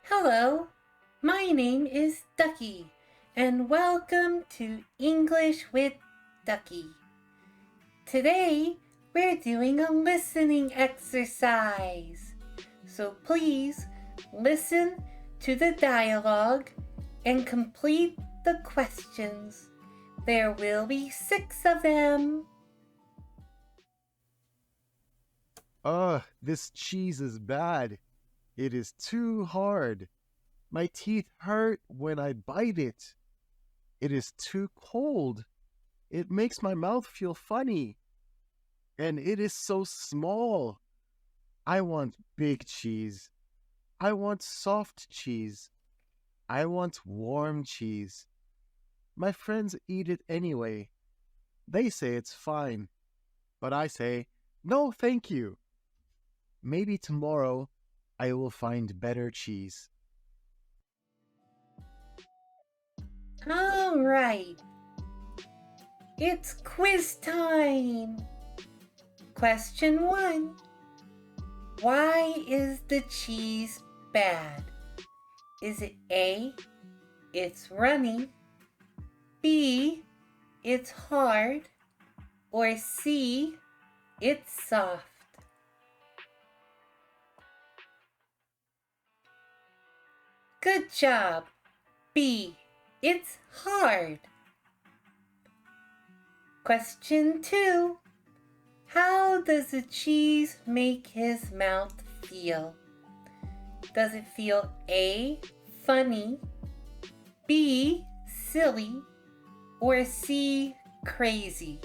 Hello, my name is Ducky, and welcome to English with Ducky. Today, we're doing a listening exercise. So please listen to the dialogue and complete the questions. There will be 6 of them. Ugh, this cheese is bad. It is too hard. My teeth hurt when I bite it. It is too cold. It makes my mouth feel funny. And it is so small. I want big cheese. I want soft cheese. I want warm cheese. My friends eat it anyway. They say it's fine. But I say, no, thank you. Maybe tomorrow I will find better cheese. All right, it's quiz time. Question 1. Why is the cheese bad? Is it A, it's runny, B, it's hard, or C, it's soft? Good job. B, it's hard. Question 2. How does the cheese make his mouth feel? Does it feel A, funny, B, silly, or C, crazy?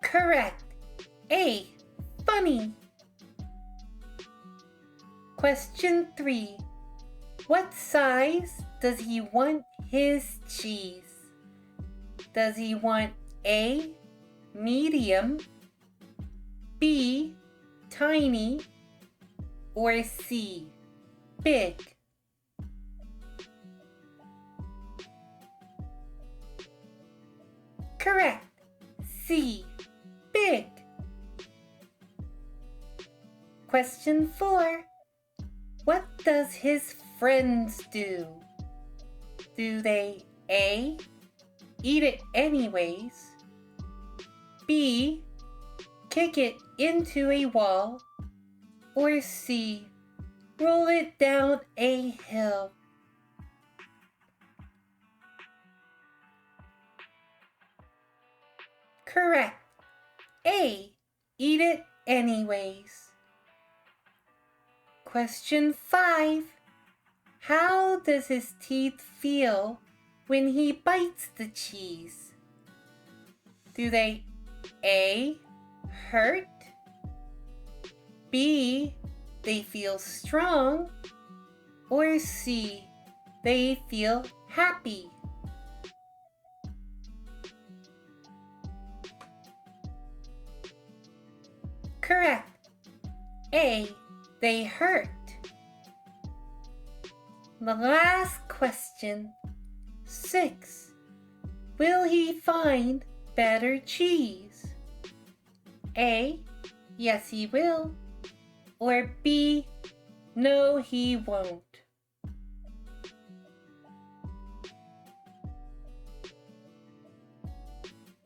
Correct. A, funny. Question 3. What size does he want his cheese? Does he want A, medium, B, tiny, or C, big? Correct. C, big. Question 4. What does his friends do? Do they A, eat it anyways, B, kick it into a wall, or C, roll it down a hill? Correct. A, eat it anyways. Question 5. How does his teeth feel when he bites the cheese? Do they A, hurt, B, they feel strong, or C, they feel happy? Correct. A, they hurt. The last question, 6. Will he find better cheese? A, yes he will, or B, no he won't?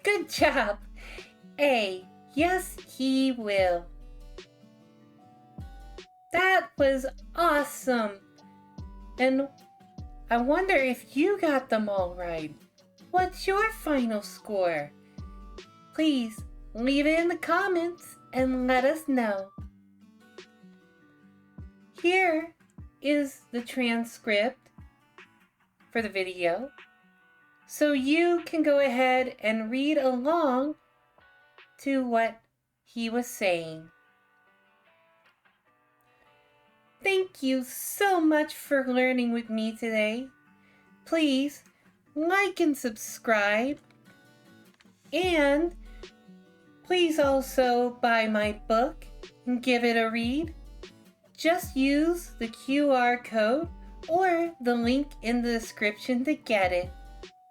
Good job. A, yes he will. That was awesome. And I wonder if you got them all right. What's your final score? Please leave it in the comments and let us know. Here is the transcript for the video, so you can go ahead and read along to what he was saying. Thank you so much for learning with me today. Please like and subscribe, and please also buy my book and give it a read. Just use the QR code or the link in the description to get it.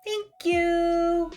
Thank you.